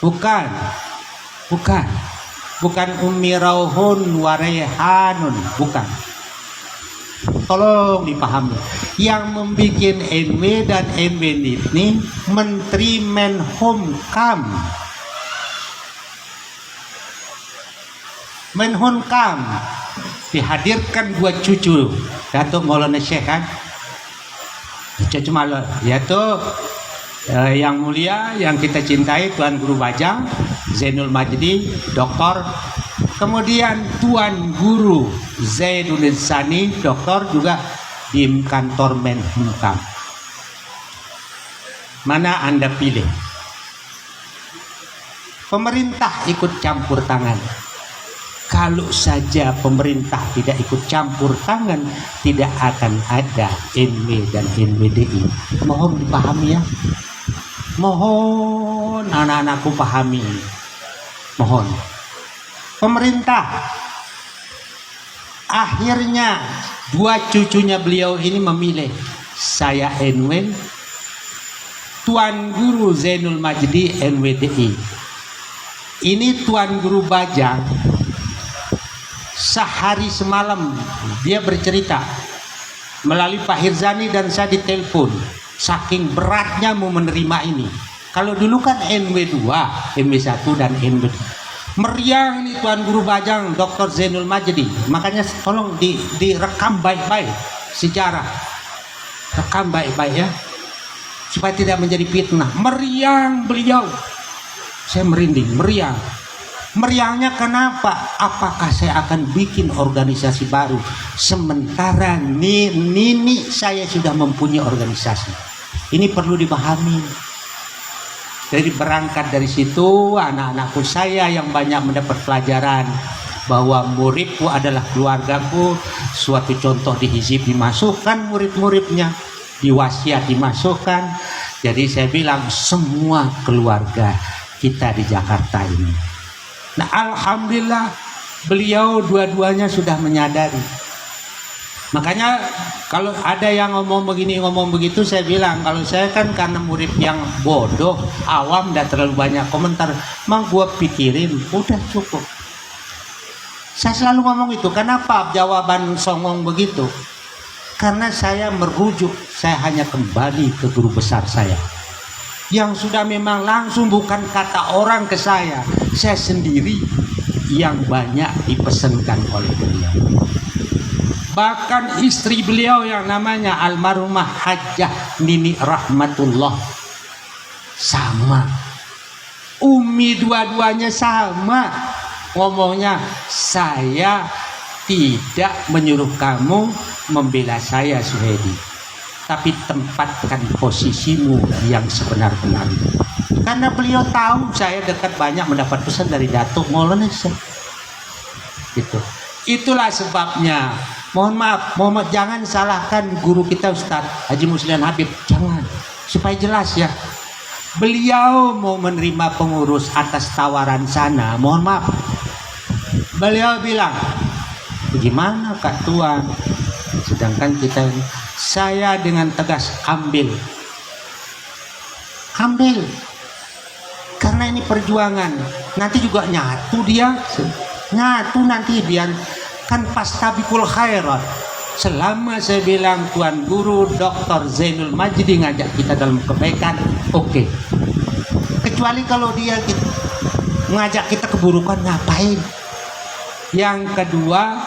Bukan, bukan, bukan Ummi Rauhun Warehanun, bukan. Tolong dipahami. Yang membuat NW dan NW ini Menteri Menhumkam. Menhumkam dihadirkan dua cucu Datuk Maulana Syekh kan, cucu malah yaitu yang mulia yang kita cintai Tuan Guru Bajang Zainul Majdi Doktor, kemudian Tuan Guru Zainuddin Sani Doktor juga di kantor Menhumkam. Mana Anda pilih? Pemerintah ikut campur tangan. Kalau saja pemerintah tidak ikut campur tangan, tidak akan ada NW dan NWDI. Mohon dipahami ya. Mohon anak-anakku pahami. Mohon. Pemerintah akhirnya dua cucunya beliau ini memilih saya NW, Tuan Guru Zainul Majdi NWDI. Ini Tuan Guru Bajang sehari semalam dia bercerita melalui Pak Hirzani dan saya ditelepon, saking beratnya mau menerima ini. Kalau dulu kan NW2, NW1 dan NW2 meriah ini Tuan Guru Bajang Dr. Zainul Majdi. Makanya tolong direkam baik-baik sejarah, rekam baik-baik ya, supaya tidak menjadi fitnah. Meriang beliau, saya merinding, meriang. Meriangnya kenapa? Apakah saya akan bikin organisasi baru sementara nini saya sudah mempunyai organisasi? Ini perlu dipahami. Jadi berangkat dari situ, anak-anakku saya yang banyak mendapat pelajaran bahwa muridku adalah keluargaku. Suatu contoh di hizib dimasukkan murid-muridnya, di wasiat dimasukkan. Jadi saya bilang semua keluarga kita di Jakarta ini. Nah, alhamdulillah beliau dua-duanya sudah menyadari. Makanya kalau ada yang ngomong begini ngomong begitu, saya bilang kalau saya kan karena murid yang bodoh, awam, dan terlalu banyak komentar, mang gua pikirin udah cukup. Saya selalu ngomong itu. Kenapa jawaban songong begitu? Karena saya merujuk, saya hanya kembali ke guru besar saya yang sudah memang langsung, bukan kata orang ke saya sendiri yang banyak dipesankan oleh beliau. Bahkan istri beliau yang namanya almarhumah Hajjah Nini Rahmatullah sama, Umi dua-duanya sama ngomongnya, saya tidak menyuruh kamu membela saya Suhedi, tapi tempatkan posisimu yang sebenar-benarnya. Karena beliau tahu saya dekat banyak mendapat pesan dari Datuk Maulana Syekh. Gitu. Itulah sebabnya. Mohon maaf, jangan salahkan guru kita Ustaz Haji Muslihan Habib, jangan. Supaya jelas ya. Beliau mau menerima pengurus atas tawaran sana, mohon maaf. Beliau bilang, "Bagaimana Kak Tuan?" Sedangkan kita, saya dengan tegas ambil, karena ini perjuangan. Nanti juga nyatu nanti biar kan pastabikul khairat. Selama saya bilang Tuan Guru Dr. Zainul Majdi ngajak kita dalam kebaikan, oke. Kecuali kalau dia ngajak kita keburukan, ngapain? Yang kedua,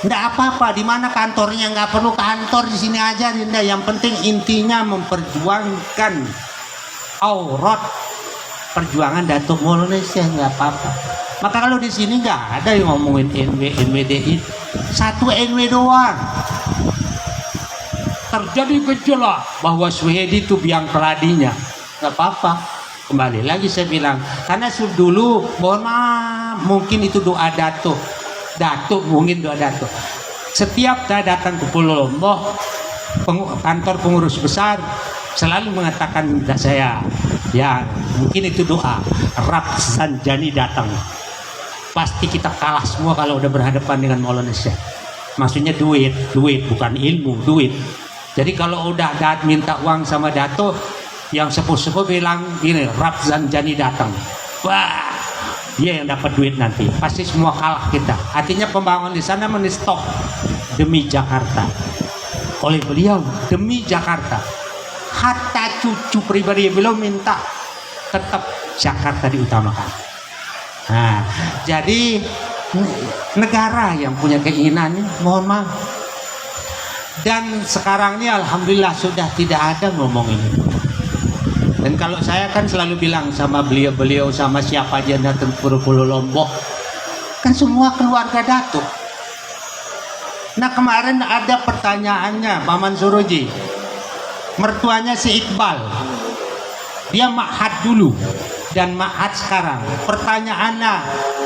nggak apa-apa, di mana kantornya, nggak perlu kantor, di sini aja, Dinda. Yang penting intinya memperjuangkan aurat perjuangan Datuk Maulana Syekh, nggak apa-apa. Maka kalau di sini nggak ada yang ngomongin NW, NWDI, satu NW doang. Terjadi gejolak bahwa Suhedi itu biang keladinya, nggak apa-apa. Kembali lagi saya bilang, karena dulu, mohon maaf, mungkin itu doa Datuk, mungkin doa Datuk. Setiap saya datang ke Pulau Lombok, kantor pengurus besar selalu mengatakan saya, ya mungkin itu doa, Rab Zanjani datang, pasti kita kalah semua kalau udah berhadapan dengan Maulana Syekh. Maksudnya duit bukan ilmu, duit. Jadi kalau udah minta uang sama Datuk, Yang sepuh-sepuh bilang gini, Rafsanjani datang, wah dia yang dapat duit nanti, pasti semua kalah kita. Artinya pembangunan di sana menstop demi Jakarta. Oleh beliau demi Jakarta. Hatta cucu pribadi beliau minta tetap Jakarta diutamakan. Nah, jadi negara yang punya keinginan ini, mohon maaf. Dan sekarang ini alhamdulillah sudah tidak ada ngomong ini. Dan kalau saya kan selalu bilang sama beliau-beliau, sama siapa aja datang Pulau Lombok, kan semua keluarga Datuk. Nah kemarin ada pertanyaannya Maman Suroji, mertuanya si Iqbal, dia ma'had dulu dan ma'had sekarang. Pertanyaannya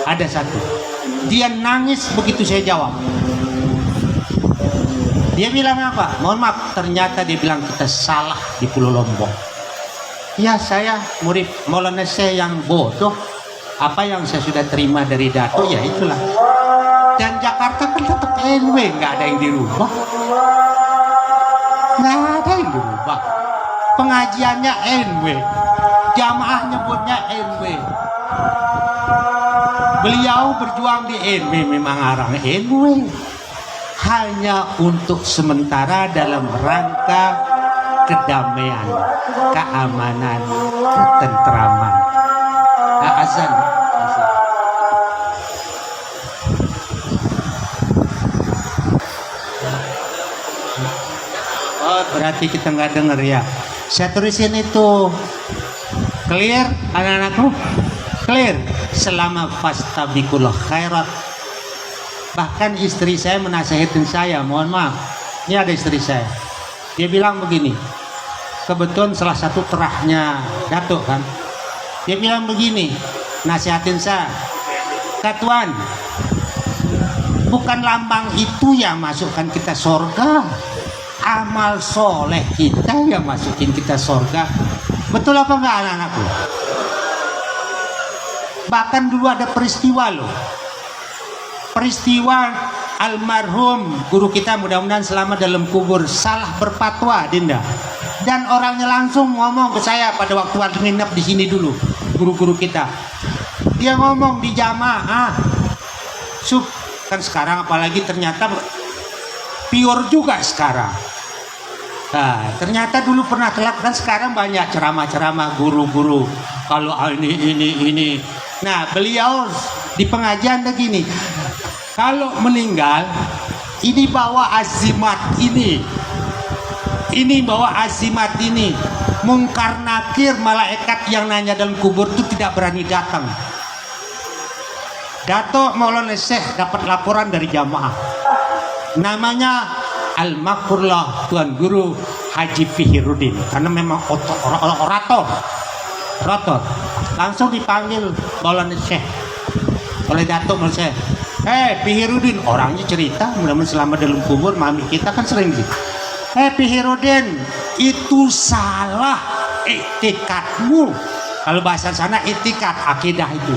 ada satu, dia nangis begitu saya jawab. Dia bilang apa? Mohon maaf, ternyata dia bilang kita salah di Pulau Lombok. Ya saya murid Maulana Syekh yang bodoh. Apa yang saya sudah terima dari Dato ya itulah. Dan Jakarta kan tetap NW, nggak ada yang dirubah. Nggak ada yang dirubah. Pengajiannya NW, jamaah nyebutnya NW. Beliau berjuang di NW, memang orang NW. Hanya untuk sementara dalam rangka kedamaian, keamanan, ketentraman. Azan. Oh, berarti kita nggak dengar ya. Saya tulisin itu. Clear, anak-anakku? Clear. Selama fastabiqul khairat. Bahkan istri saya menasihatin saya, mohon maaf. Ini ada istri saya. Dia bilang begini, kebetulan salah satu terahnya Datuk kan. Dia bilang begini, nasihatin saya, Katuan, bukan lambang itu yang masukkan kita surga, amal soleh kita yang masukin kita surga. Betul apa enggak anak-anakku? Bahkan dulu ada peristiwa loh, peristiwa almarhum guru kita, mudah-mudahan selamat dalam kubur, salah berfatwa Dinda, dan orangnya langsung ngomong ke saya pada waktu nginep di sini dulu, guru-guru kita. Dia ngomong di jamaah, kan sekarang apalagi ternyata pure juga sekarang. Nah, ternyata dulu pernah kelak, dan sekarang banyak ceramah-ceramah guru-guru kalau ini. Nah, beliau di pengajian begini, kalau meninggal ini bawa azimat ini bawa azimat ini, mungkar nakir, malaikat yang nanya dalam kubur itu tidak berani datang. Dato' Maulana Syekh dapat laporan dari jamaah, namanya Al-Makurlah Tuan Guru Haji Fihiruddin, karena memang orator, langsung dipanggil Maulana Syekh oleh Dato' Maulana Syekh. Fihiruddin, orangnya cerita, mudah-mudahan selamat dalam kubur, mami kita kan sering gitu. Fihiruddin, itu salah etikatmu. Kalau bahasa sana etikat, akidah itu.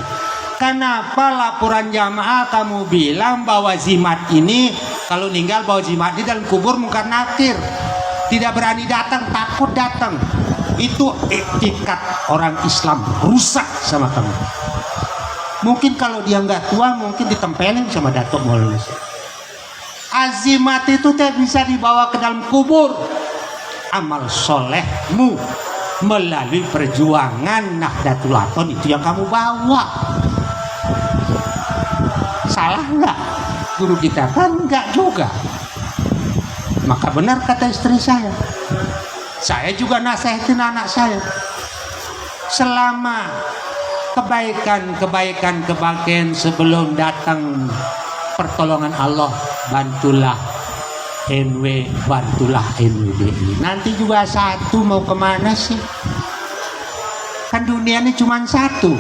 Kenapa laporan jamaah kamu bilang bahwa zimat ini kalau meninggal bawa zimat di dalam kubur mungkar nakir, tidak berani datang, takut datang. Itu etikat orang Islam, rusak sama kamu. Mungkin kalau dia nggak tua mungkin ditempelin sama Datuk Maulana. Azimat itu tidak bisa dibawa ke dalam kubur. Amal solehmu melalui perjuangan Nahdlatul Wathon itu yang kamu bawa. Salah nggak guru kita? Kan nggak juga. Maka benar kata istri saya. Saya juga nasihatin anak saya. Selama kebaikan sebelum datang pertolongan Allah, bantulah NW, bantulah NWDI. Nanti juga satu, mau kemana sih? Kan dunia ini cuma satu.